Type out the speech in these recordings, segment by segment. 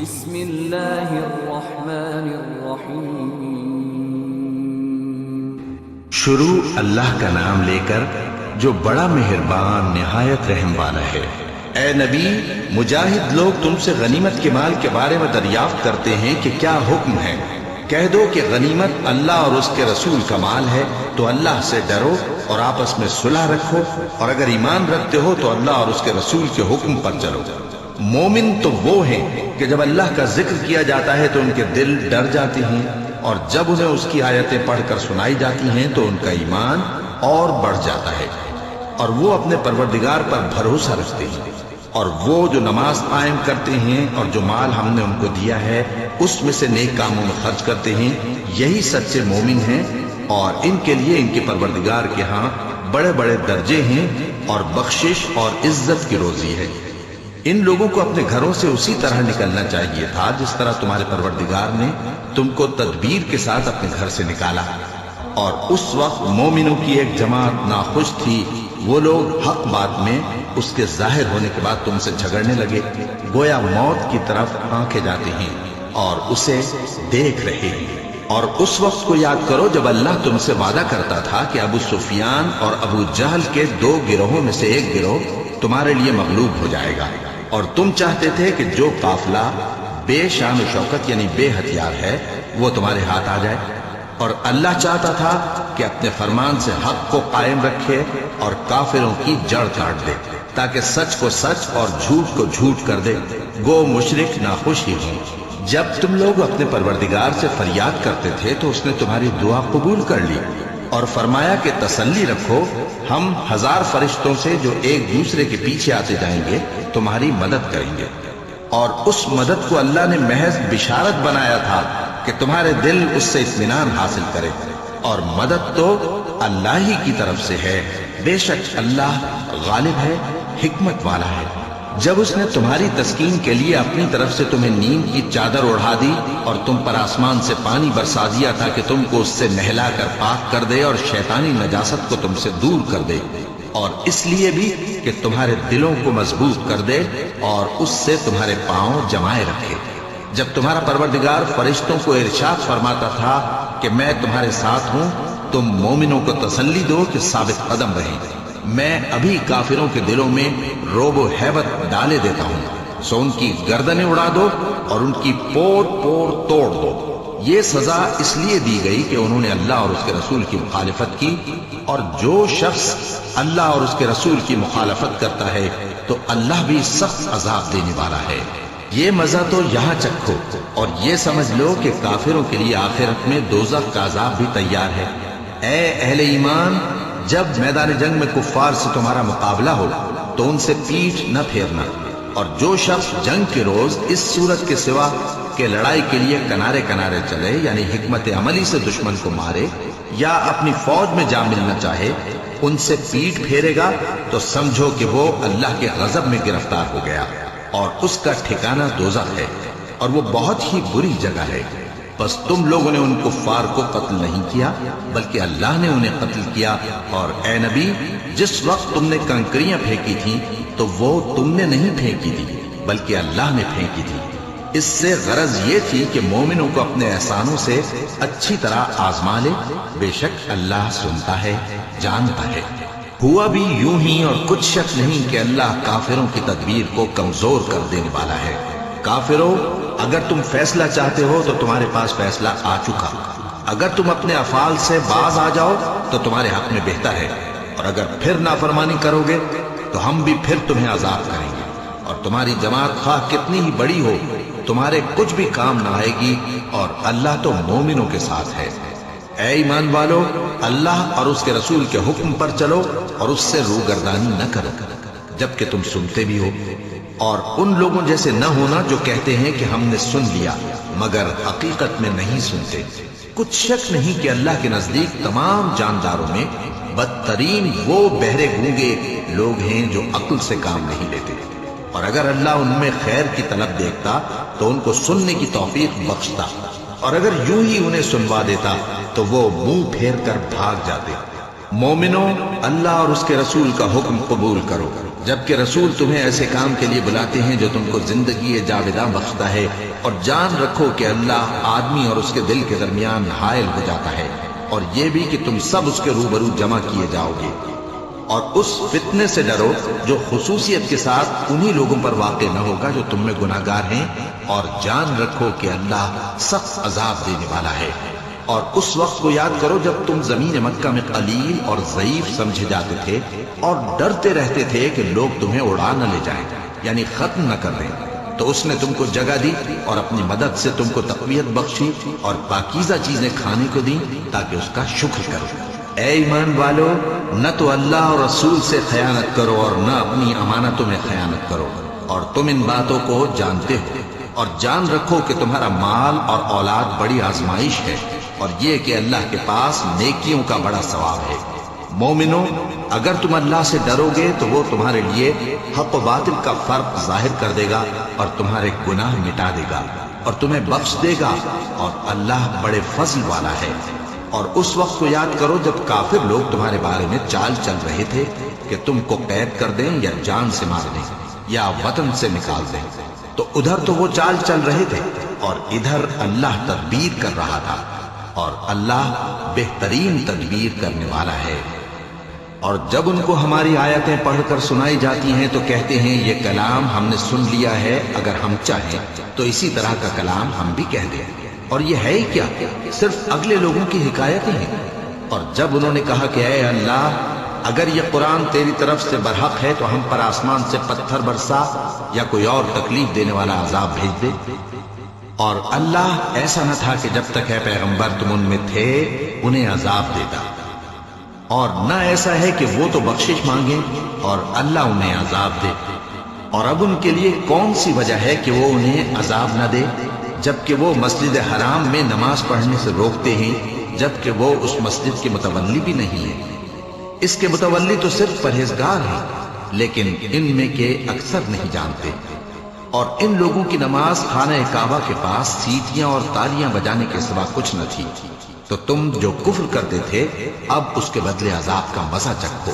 بسم اللہ الرحمن الرحیم۔ شروع اللہ کا نام لے کر جو بڑا مہربان نہایت رحم والا ہے۔ اے نبی، مجاہد لوگ تم سے غنیمت کے مال کے بارے میں دریافت کرتے ہیں کہ کیا حکم ہے۔ کہہ دو کہ غنیمت اللہ اور اس کے رسول کا مال ہے، تو اللہ سے ڈرو اور آپس میں صلح رکھو، اور اگر ایمان رکھتے ہو تو اللہ اور اس کے رسول کے حکم پر چلو۔ مومن تو وہ ہیں کہ جب اللہ کا ذکر کیا جاتا ہے تو ان کے دل ڈر جاتے ہیں، اور جب انہیں اس کی آیتیں پڑھ کر سنائی جاتی ہیں تو ان کا ایمان اور بڑھ جاتا ہے، اور وہ اپنے پروردگار پر بھروسہ رکھتے ہیں، اور وہ جو نماز قائم کرتے ہیں اور جو مال ہم نے ان کو دیا ہے اس میں سے نیک کاموں میں خرچ کرتے ہیں، یہی سچے مومن ہیں، اور ان کے لیے ان کے پروردگار کے ہاں بڑے بڑے درجے ہیں اور بخشش اور عزت کی روزی ہے۔ ان لوگوں کو اپنے گھروں سے اسی طرح نکلنا چاہیے تھا جس طرح تمہارے پروردگار نے تم کو تدبیر کے ساتھ اپنے گھر سے نکالا، اور اس وقت مومنوں کی ایک جماعت ناخوش تھی، وہ لوگ حق بات میں اس کے ظاہر ہونے کے بعد تم سے جھگڑنے لگے، گویا موت کی طرف آنکھے جاتے ہیں اور اسے دیکھ رہے ہیں۔ اور اس وقت کو یاد کرو جب اللہ تم سے وعدہ کرتا تھا کہ ابو سفیان اور ابو جہل کے دو گروہوں میں سے ایک گروہ تمہارے لیے مغلوب ہو جائے گا، اور تم چاہتے تھے کہ جو قافلہ بے شان و شوکت یعنی بے ہتھیار ہے وہ تمہارے ہاتھ آ جائے، اور اللہ چاہتا تھا کہ اپنے فرمان سے حق کو قائم رکھے اور کافروں کی جڑ کاٹ دے، تاکہ سچ کو سچ اور جھوٹ کو جھوٹ کر دے، گو مشرک ناخوش ہی ہوں۔ جب تم لوگ اپنے پروردگار سے فریاد کرتے تھے تو اس نے تمہاری دعا قبول کر لی، اور فرمایا کہ تسلی رکھو، ہم 1000 فرشتوں سے جو ایک دوسرے کے پیچھے آتے جائیں گے تمہاری مدد کریں گے۔ اور اس مدد کو اللہ نے محض بشارت بنایا تھا کہ تمہارے دل اس سے اطمینان حاصل کرے، اور مدد تو اللہ ہی کی طرف سے ہے، بے شک اللہ غالب ہے، حکمت والا ہے۔ جب اس نے تمہاری تسکین کے لیے اپنی طرف سے تمہیں نیند کی چادر اڑھا دی اور تم پر آسمان سے پانی برسا دیا تھا کہ تم کو اس سے نہلا کر پاک کر دے اور شیطانی نجاست کو تم سے دور کر دے، اور اس لیے بھی کہ تمہارے دلوں کو مضبوط کر دے اور اس سے تمہارے پاؤں جمائے رکھے، جب تمہارا پروردگار فرشتوں کو ارشاد فرماتا تھا کہ میں تمہارے ساتھ ہوں، تم مومنوں کو تسلی دو کہ ثابت قدم رہیں، میں ابھی کافروں کے دلوں میں روب و ہیبت ڈالے دیتا ہوں، سو ان کی گردنیں اڑا دو اور ان کی پور پور توڑ دو۔ یہ سزا اس لیے دی گئی کہ انہوں نے اللہ اور اس کے رسول کی مخالفت کی، اور جو شخص اللہ اور اس کے رسول کی مخالفت کرتا ہے تو اللہ بھی سخت عذاب دینے والا ہے۔ یہ مزہ تو یہاں چکھو، اور یہ سمجھ لو کہ کافروں کے لیے آخرت میں دوزخ کا عذاب بھی تیار ہے۔ اے اہل ایمان، جب میدان جنگ میں کفار سے تمہارا مقابلہ ہو تو ان سے پیٹھ نہ پھیرنا، اور جو شخص جنگ کے روز اس صورت کے سوا کہ لڑائی کے لیے کنارے کنارے چلے یعنی حکمت عملی سے دشمن کو مارے یا اپنی فوج میں جا ملنا چاہے، ان سے پیٹھ پھیرے گا تو سمجھو کہ وہ اللہ کے غضب میں گرفتار ہو گیا، اور اس کا ٹھکانہ دوزخ ہے، اور وہ بہت ہی بری جگہ ہے۔ بس تم لوگوں نے ان کفار کو قتل نہیں کیا بلکہ اللہ نے انہیں قتل کیا، اور اے نبی، جس وقت تم نے کنکریاں پھینکی تھی تو وہ تم نے نہیں پھینکی تھی بلکہ اللہ نے پھینکی تھی۔ اس سے غرض یہ تھی کہ مومنوں کو اپنے احسانوں سے اچھی طرح آزما لے، بے شک اللہ سنتا ہے، جانتا ہے۔ ہوا بھی یوں ہی، اور کچھ شک نہیں کہ اللہ کافروں کی تدبیر کو کمزور کر دینے والا ہے۔ کافروں، اگر تم فیصلہ چاہتے ہو تو تمہارے پاس فیصلہ آ چکا، اگر تم اپنے افعال سے باز آ جاؤ تو تمہارے حق میں بہتر ہے، اور اگر پھر نافرمانی کرو گے تو ہم بھی پھر تمہیں عذاب کریں گے، اور تمہاری جماعت خواہ کتنی ہی بڑی ہو تمہارے کچھ بھی کام نہ آئے گی، اور اللہ تو مومنوں کے ساتھ ہے۔ اے ایمان والو، اللہ اور اس کے رسول کے حکم پر چلو اور اس سے روگردانی نہ کرو جبکہ تم سنتے بھی ہو، اور ان لوگوں جیسے نہ ہونا جو کہتے ہیں کہ ہم نے سن لیا مگر حقیقت میں نہیں سنتے۔ کچھ شک نہیں کہ اللہ کے نزدیک تمام جانداروں میں بدترین وہ بہرے گونگے لوگ ہیں جو عقل سے کام نہیں لیتے، اور اگر اللہ ان میں خیر کی طلب دیکھتا تو ان کو سننے کی توفیق بخشتا، اور اگر یوں ہی انہیں سنوا دیتا تو وہ منہ پھیر کر بھاگ جاتے۔ مومنوں، اللہ اور اس کے رسول کا حکم قبول کرو جبکہ رسول تمہیں ایسے کام کے لیے بلاتے ہیں جو تم کو زندگی جاوداں بخشتا ہے، اور جان رکھو کہ اللہ آدمی اور اس کے دل کے درمیان حائل ہو جاتا ہے، اور یہ بھی کہ تم سب اس کے روبرو جمع کیے جاؤ گے۔ اور اس فتنے سے ڈرو جو خصوصیت کے ساتھ انہی لوگوں پر واقع نہ ہوگا جو تم میں گناہگار ہیں، اور جان رکھو کہ اللہ سخت عذاب دینے والا ہے۔ اور اس وقت کو یاد کرو جب تم زمین مکہ میں قلیل اور ضعیف سمجھے جاتے تھے اور ڈرتے رہتے تھے کہ لوگ تمہیں اڑا نہ لے جائیں، یعنی ختم نہ کر دیں، تو اس نے تم کو جگہ دی اور اپنی مدد سے تم کو تقویت بخشی اور پاکیزہ چیزیں کھانے کو دیں تاکہ اس کا شکر کرو۔ اے ایمان والو، نہ تو اللہ اور رسول سے خیانت کرو اور نہ اپنی امانتوں میں خیانت کرو، اور تم ان باتوں کو جانتے ہو، اور جان رکھو کہ تمہارا مال اور اولاد بڑی آزمائش ہے، اور یہ کہ اللہ کے پاس نیکیوں کا بڑا ثواب ہے۔ مومنو، اگر تم اللہ سے ڈرو گے تو وہ تمہارے لیے حق و باطل کا فرق ظاہر کر دے گا اور تمہارے گناہ مٹا دے گا اور تمہیں بخش دے گا، اور اللہ بڑے فضل والا ہے۔ اور اس وقت کو یاد کرو جب کافر لوگ تمہارے بارے میں چال چل رہے تھے کہ تم کو قید کر دیں یا جان سے مار دیں یا وطن سے نکال دیں، تو ادھر تو وہ چال چل رہے تھے اور ادھر اللہ تدبیر کر رہا تھا، اور اللہ بہترین تدبیر کرنے والا ہے۔ اور جب ان کو ہماری آیتیں پڑھ کر سنائی جاتی ہیں تو کہتے ہیں یہ کلام ہم نے سن لیا ہے، اگر ہم چاہیں تو اسی طرح کا کلام ہم بھی کہہ دیں، اور یہ ہے ہی کیا، صرف اگلے لوگوں کی حکایتیں ہیں۔ اور جب انہوں نے کہا کہ اے اللہ، اگر یہ قرآن تیری طرف سے برحق ہے تو ہم پر آسمان سے پتھر برسا یا کوئی اور تکلیف دینے والا عذاب بھیج دے، اور اللہ ایسا نہ تھا کہ جب تک اے پیغمبر تم ان میں تھے انہیں عذاب دیتا، اور نہ ایسا ہے کہ وہ تو بخشش مانگیں اور اللہ انہیں عذاب دے۔ اور اب ان کے لیے کون سی وجہ ہے کہ وہ انہیں عذاب نہ دے، جبکہ وہ مسجد حرام میں نماز پڑھنے سے روکتے ہیں، جبکہ وہ اس مسجد کے متولی بھی نہیں ہیں۔ اس کے متولی تو صرف پرہیزگار ہیں، لیکن ان میں کے اکثر نہیں جانتے۔ اور ان لوگوں کی نماز خانہ کعبہ کے پاس سیٹیاں اور تالیاں بجانے کے سوا کچھ نہ تھی، تو تم جو کفر کرتے تھے اب اس کے بدلے عذاب کا مزہ چکھو۔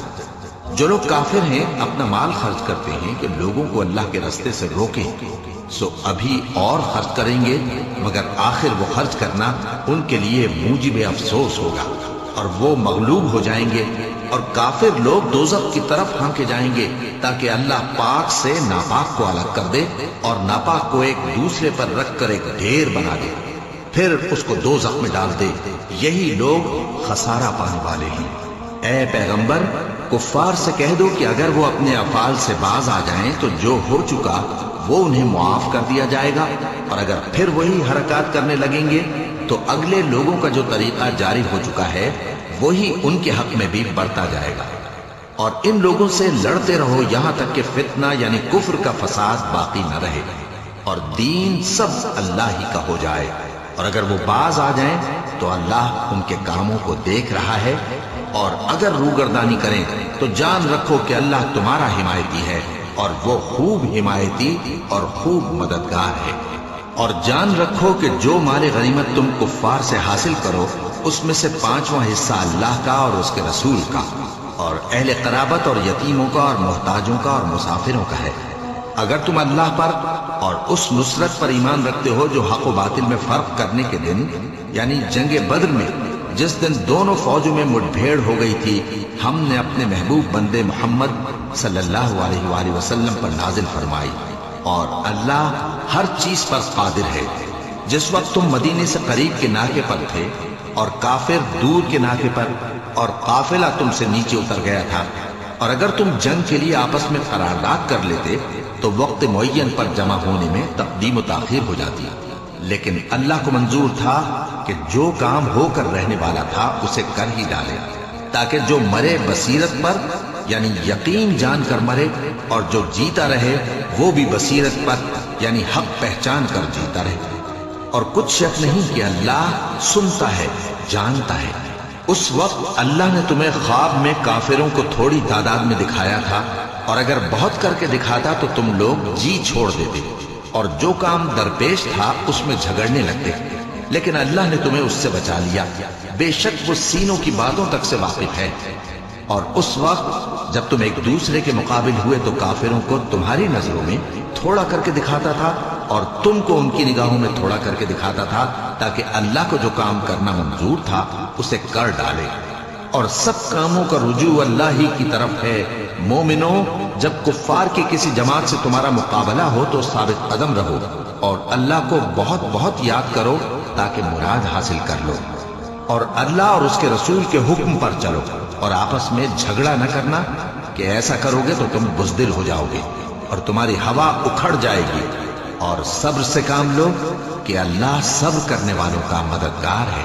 جو لوگ کافر ہیں اپنا مال خرچ کرتے ہیں کہ لوگوں کو اللہ کے راستے سے روکیں، سو ابھی اور خرچ کریں گے، مگر آخر وہ خرچ کرنا ان کے لیے موجب افسوس ہوگا، اور وہ مغلوب ہو جائیں گے، اور کافر لوگ دوزخ کی طرف ہانکے جائیں گے تاکہ اللہ پاک سے ناپاک کو الگ کر دے اور ناپاک کو ایک دوسرے پر رکھ کر ایک ڈھیر بنا دے، پھر اس کو دوزخ میں ڈال دے۔ یہی لوگ خسارہ پانے والے ہیں۔ اے پیغمبر، کفار سے کہہ دو کہ اگر وہ اپنے افعال سے باز آ جائیں تو جو ہو چکا وہ انہیں معاف کر دیا جائے گا، اور اگر پھر وہی حرکات کرنے لگیں گے تو اگلے لوگوں کا جو طریقہ جاری ہو چکا ہے وہی ان کے حق میں بھی بڑھتا جائے گا۔ اور ان لوگوں سے لڑتے رہو یہاں تک کہ فتنہ یعنی کفر کا فساد باقی نہ رہے اور دین سب اللہ ہی کا ہو جائے، اور اگر وہ باز آ جائیں تو اللہ ان کے کاموں کو دیکھ رہا ہے، اور اگر روگردانی کریں تو جان رکھو کہ اللہ تمہارا حمایتی ہے، اور وہ خوب حمایتی اور خوب مددگار ہے۔ اور جان رکھو کہ جو مال غنیمت تم کفار سے حاصل کرو اس میں سے 5واں حصہ اللہ کا اور اس کے رسول کا اور اہل قرابت اور یتیموں کا اور محتاجوں کا اور مسافروں کا ہے۔ اگر تم اللہ پر اور اس نصرت پر ایمان رکھتے ہو جو حق و باطل میں فرق کرنے کے دن یعنی جنگ بدر میں جس دن دونوں فوجوں میں مٹبھیڑ ہو گئی تھی، ہم نے اپنے محبوب بندے محمد صلی اللہ علیہ وآلہ وسلم پر نازل فرمائی، اور اللہ ہر چیز پر قادر ہے۔ جس وقت تم مدینے سے قریب کے ناکے پر تھے اور کافر دور کے ناکے پر، اور قافلہ تم سے نیچے اتر گیا تھا، اور اگر تم جنگ کے لیے آپس میں قرارداد کر لیتے تو وقت معین پر جمع ہونے میں تقدیم و تاخیر ہو جاتی، لیکن اللہ کو منظور تھا کہ جو کام ہو کر رہنے والا تھا اسے کر ہی ڈالے، تاکہ جو مرے بصیرت پر یعنی یقین جان کر مرے، اور جو جیتا رہے وہ بھی بصیرت پر یعنی حق پہچان کر جیتا رہے۔ اور کچھ شک نہیں کہ اللہ سنتا ہے، جانتا ہے۔ اس وقت اللہ نے تمہیں خواب میں کافروں کو تھوڑی تعداد میں دکھایا تھا، اور اگر بہت کر کے دکھاتا تو تم لوگ جی چھوڑ دیتے اور جو کام درپیش تھا اس میں جھگڑنے لگتے، لیکن اللہ نے تمہیں اس سے بچا لیا، بے شک وہ سینوں کی باتوں تک سے واقف ہے۔ اور اس وقت جب تم ایک دوسرے کے مقابل ہوئے تو کافروں کو تمہاری نظروں میں تھوڑا کر کے دکھاتا تھا اور تم کو ان کی نگاہوں میں تھوڑا کر کے دکھاتا تھا، تاکہ اللہ کو جو کام کرنا منظور تھا اسے کر ڈالے، اور سب کاموں کا رجوع اللہ ہی کی طرف ہے۔ مومنو، جب کفار کی کسی جماعت سے تمہارا مقابلہ ہو تو ثابت قدم رہو اور اللہ کو بہت بہت یاد کرو تاکہ مراد حاصل کر لو، اور اللہ اور اس کے رسول کے حکم پر چلو، اور آپس میں جھگڑا نہ کرنا کہ ایسا کرو گے تو تم بزدل ہو جاؤ گے اور تمہاری ہوا اکھڑ جائے گی، اور صبر سے کام لو کہ اللہ صبر کرنے والوں کا مددگار ہے۔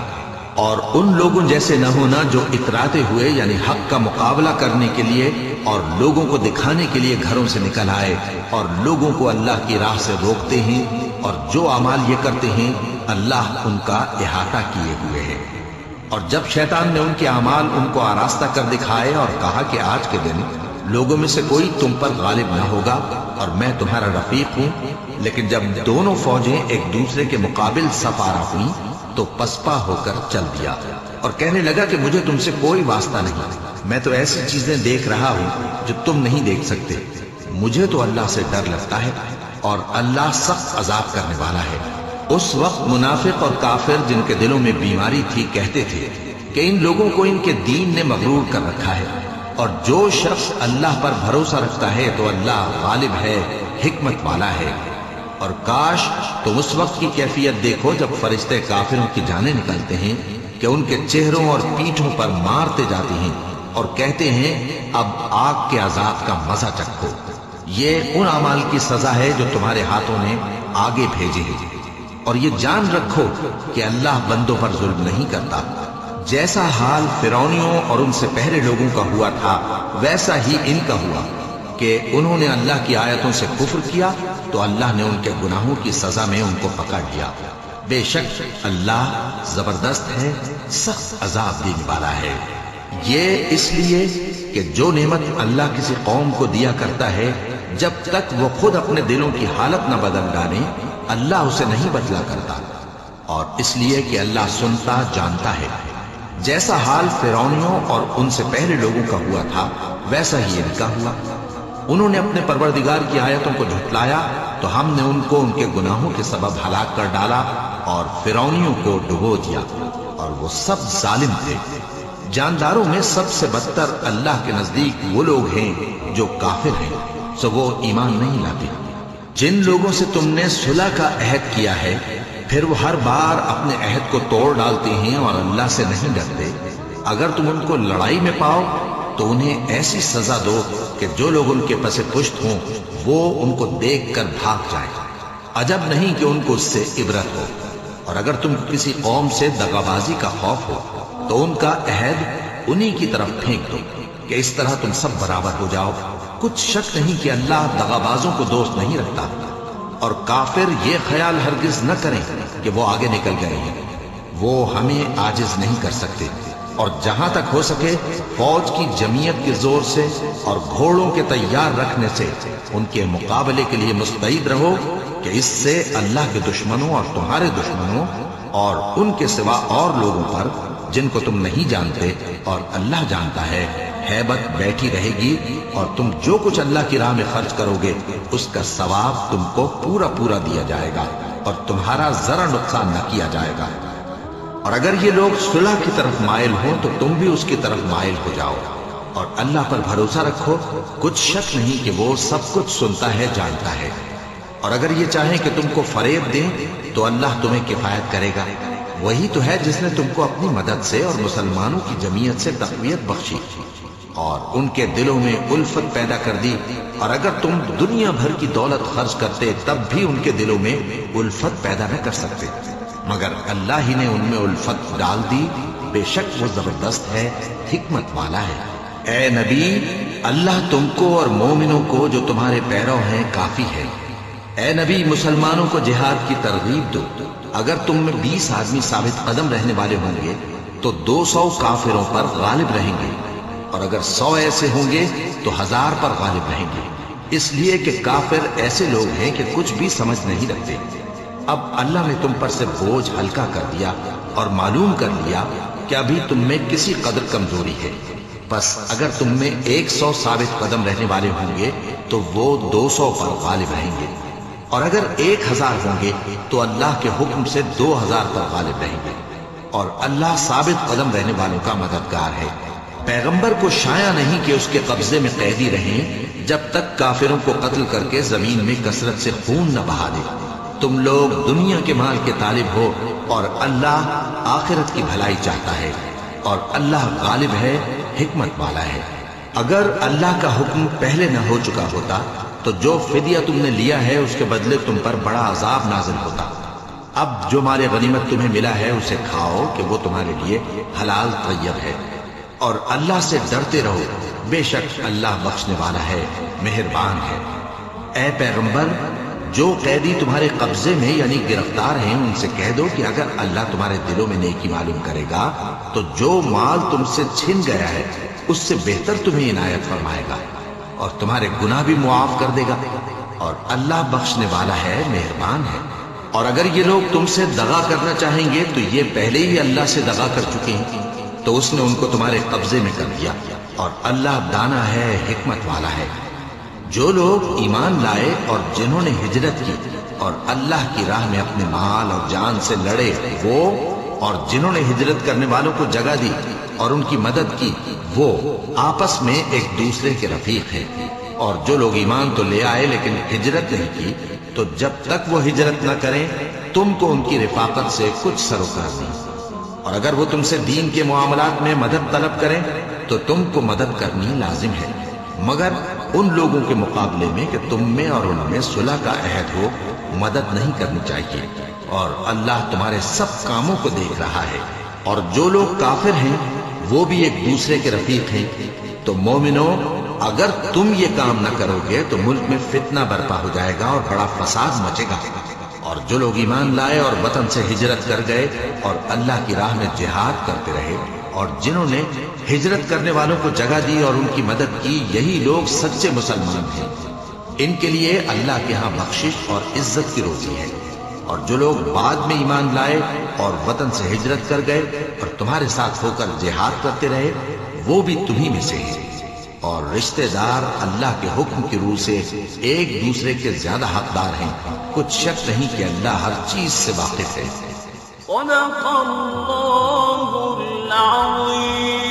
اور ان لوگوں جیسے نہ ہونا جو اتراتے ہوئے یعنی حق کا مقابلہ کرنے کے لیے اور لوگوں کو دکھانے کے لیے گھروں سے نکل آئے اور لوگوں کو اللہ کی راہ سے روکتے ہیں، اور جو اعمال یہ کرتے ہیں اللہ ان کا احاطہ کیے ہوئے ہے۔ اور جب شیطان نے ان کے اعمال ان کو آراستہ کر دکھائے اور کہا کہ آج کے دن لوگوں میں سے کوئی تم پر غالب نہ ہوگا اور میں تمہارا رفیق ہوں، لیکن جب دونوں فوجیں ایک دوسرے کے مقابل صف آرا ہوئیں تو پسپا ہو کر چل دیا اور کہنے لگا کہ مجھے تم سے کوئی واسطہ نہیں، میں تو ایسی چیزیں دیکھ رہا ہوں جو تم نہیں دیکھ سکتے، مجھے تو اللہ سے ڈر لگتا ہے اور اللہ سخت عذاب کرنے والا ہے۔ اس وقت منافق اور کافر جن کے دلوں میں بیماری تھی کہتے تھے کہ ان لوگوں کو ان کے دین نے مغرور کر رکھا ہے، اور جو شخص اللہ پر بھروسہ رکھتا ہے تو اللہ غالب ہے، حکمت والا ہے۔ اور کاش تم اس وقت کی کیفیت دیکھو جب فرشتے کافروں کی جانیں نکلتے ہیں کہ ان کے چہروں اور پیٹھوں پر مارتے جاتے ہیں اور کہتے ہیں اب آگ کے عذاب کا مزہ چکھو، یہ ان اعمال کی سزا ہے جو تمہارے ہاتھوں نے آگے بھیجے ہیں، اور یہ جان رکھو کہ اللہ بندوں پر ظلم نہیں کرتا۔ جیسا حال فرعونیوں اور ان سے پہلے لوگوں کا ہوا تھا ویسا ہی ان کا ہوا کہ انہوں نے اللہ کی آیتوں سے کفر کیا تو اللہ نے ان کے گناہوں کی سزا میں ان کو پکڑ لیا۔ بے شک اللہ زبردست ہے، سخت عذاب دینے والا ہے۔ یہ اس لیے کہ جو نعمت اللہ کسی قوم کو دیا کرتا ہے جب تک وہ خود اپنے دلوں کی حالت نہ بدل ڈالے اللہ اسے نہیں بدلا کرتا، اور اس لیے کہ اللہ سنتا جانتا ہے۔ جیسا حال فرعونیوں اور ان سے پہلے لوگوں کا ہوا تھا ویسا ہی ان کا ہوا۔ انہوں نے اپنے پروردگار کی آیتوں کو جھٹلایا تو ہم نے ان کو ان کے گناہوں کے سبب ہلاک کر ڈالا اور فرعونیوں کو ڈبو دیا، اور وہ سب ظالم تھے۔ جانداروں میں سب سے بدتر اللہ کے نزدیک وہ لوگ ہیں جو کافر ہیں، سو وہ ایمان نہیں لاتے۔ جن لوگوں سے تم نے صلح کا عہد کیا ہے پھر وہ ہر بار اپنے عہد کو توڑ ڈالتے ہیں اور اللہ سے نہیں ڈرتے، اگر تم ان کو لڑائی میں پاؤ تو انہیں ایسی سزا دو کہ جو لوگ ان کے پس پشت ہوں وہ ان کو دیکھ کر بھاگ جائیں، عجب نہیں کہ ان کو اس سے عبرت ہو۔ اور اگر تم کسی قوم سے دغابازی کا خوف ہو تو ان کا عہد انہی کی طرف پھینک دو کہ اس طرح تم سب برابر ہو جاؤ۔ کچھ شک نہیں کہ اللہ دغابازوں کو دوست نہیں رکھتا، اور کافر یہ خیال ہرگز نہ کریں کہ وہ آگے نکل گئے ہیں، وہ ہمیں عاجز نہیں کر سکتے۔ اور جہاں تک ہو سکے فوج کی جمعیت کے زور سے اور گھوڑوں کے تیار رکھنے سے ان کے مقابلے کے لیے مستعد رہو کہ اس سے اللہ کے دشمنوں اور تمہارے دشمنوں اور ان کے سوا اور لوگوں پر جن کو تم نہیں جانتے اور اللہ جانتا ہے ہیبت بیٹھی رہے گی، اور تم جو کچھ اللہ کی راہ میں خرچ کرو گے اس کا ثواب تم کو پورا پورا دیا جائے گا اور تمہارا ذرا نقصان نہ کیا جائے گا۔ اور اگر یہ لوگ صلح کی طرف مائل ہوں تو تم بھی اس کی طرف مائل ہو جاؤ، اور اللہ پر بھروسہ رکھو، کچھ شک نہیں کہ وہ سب کچھ سنتا ہے جانتا ہے۔ اور اگر یہ چاہیں کہ تم کو فریب دیں تو اللہ تمہیں کفایت کرے گا، وہی تو ہے جس نے تم کو اپنی مدد سے اور مسلمانوں کی جمعیت سے تقویت بخشی اور ان کے دلوں میں الفت پیدا کر دی، اور اگر تم دنیا بھر کی دولت خرچ کرتے تب بھی ان کے دلوں میں الفت پیدا نہ کر سکتے، مگر اللہ ہی نے ان میں الفت ڈال دی، بے شک وہ زبردست ہے، حکمت والا ہے۔ اے نبی، اللہ تم کو اور مومنوں کو جو تمہارے پیرو ہیں کافی ہے۔ اے نبی، مسلمانوں کو جہاد کی ترغیب دو، اگر تم میں 20 آدمی ثابت قدم رہنے والے ہوں گے تو 200 کافروں پر غالب رہیں گے، اور اگر 100 ایسے ہوں گے تو 1000 پر غالب رہیں گے، اس لیے کہ کافر ایسے لوگ ہیں کہ کچھ بھی سمجھ نہیں رکھتے۔ اب اللہ نے تم پر سے بوجھ ہلکا کر دیا اور معلوم کر لیا کہ ابھی تم میں کسی قدر کمزوری ہے، بس اگر تم میں 100 ثابت قدم رہنے والے ہوں گے تو وہ 200 پر غالب رہیں گے، اور اگر 1000 ہوں گے تو اللہ کے حکم سے 2000 پر غالب رہیں گے، اور اللہ ثابت قدم رہنے والوں کا مددگار ہے۔ پیغمبر کو شایع نہیں کہ اس کے قبضے میں قیدی رہیں جب تک کافروں کو قتل کر کے زمین میں کثرت سے خون نہ بہا دے۔ تم لوگ دنیا کے مال کے طالب ہو اور اللہ آخرت کی بھلائی چاہتا ہے، اور اللہ غالب ہے، حکمت والا ہے۔ اگر اللہ کا حکم پہلے نہ ہو چکا ہوتا تو جو فدیہ تم نے لیا ہے اس کے بدلے تم پر بڑا عذاب نازل ہوتا۔ اب جو مال غنیمت تمہیں ملا ہے اسے کھاؤ کہ وہ تمہارے لیے حلال طیب ہے، اور اللہ سے ڈرتے رہو، بے شک اللہ بخشنے والا ہے، مہربان ہے۔ اے پیغمبر، جو قیدی تمہارے قبضے میں یعنی گرفتار ہیں ان سے کہہ دو کہ اگر اللہ تمہارے دلوں میں نیکی معلوم کرے گا تو جو مال تم سے چھن گیا ہے اس سے بہتر تمہیں عنایت فرمائے گا، اور تمہارے گناہ بھی معاف کر دے گا، اور اللہ بخشنے والا ہے، مہربان ہے۔ اور اگر یہ لوگ تم سے دغا کرنا چاہیں گے تو یہ پہلے ہی اللہ سے دغا کر چکے ہیں، تو اس نے ان کو تمہارے قبضے میں کر دیا، اور اللہ دانا ہے، حکمت والا ہے۔ جو لوگ ایمان لائے اور جنہوں نے ہجرت کی اور اللہ کی راہ میں اپنے مال اور جان سے لڑے، وہ اور جنہوں نے ہجرت کرنے والوں کو جگہ دی اور ان کی مدد کی، وہ آپس میں ایک دوسرے کے رفیق ہیں۔ اور جو لوگ ایمان تو لے آئے لیکن ہجرت نہیں کی، تو جب تک وہ ہجرت نہ کریں تم کو ان کی رفاقت سے کچھ سروکار نہیں، اور اگر وہ تم سے دین کے معاملات میں مدد طلب کریں تو تم کو مدد کرنی لازم ہے، مگر ان لوگوں کے مقابلے میں کہ تم میں اور ان میں صلح کا عہد ہو مدد نہیں کرنی چاہیے، اور اللہ تمہارے سب کاموں کو دیکھ رہا ہے۔ اور جو لوگ کافر ہیں وہ بھی ایک دوسرے کے رفیق ہیں۔ تو مومنو، اگر تم یہ کام نہ کرو گے تو ملک میں فتنہ برپا ہو جائے گا اور بڑا فساد مچے گا۔ اور جو لوگ ایمان لائے اور وطن سے ہجرت کر گئے اور اللہ کی راہ میں جہاد کرتے رہے، اور جنہوں نے ہجرت کرنے والوں کو جگہ دی اور ان کی مدد کی، یہی لوگ سچے مسلمان ہیں۔ ان کے لیے اللہ کے ہاں بخشش اور عزت کی روزی ہے۔ اور جو لوگ بعد میں ایمان لائے اور وطن سے ہجرت کر گئے اور تمہارے ساتھ ہو کر جہاد کرتے رہے، وہ بھی تمہیں میں سے ہیں۔ اور رشتہ دار اللہ کے حکم کی روح سے ایک دوسرے کے زیادہ حقدار ہیں، کچھ شک نہیں کہ اللہ ہر چیز سے واقف ہے۔ صدق اللہ العظیم۔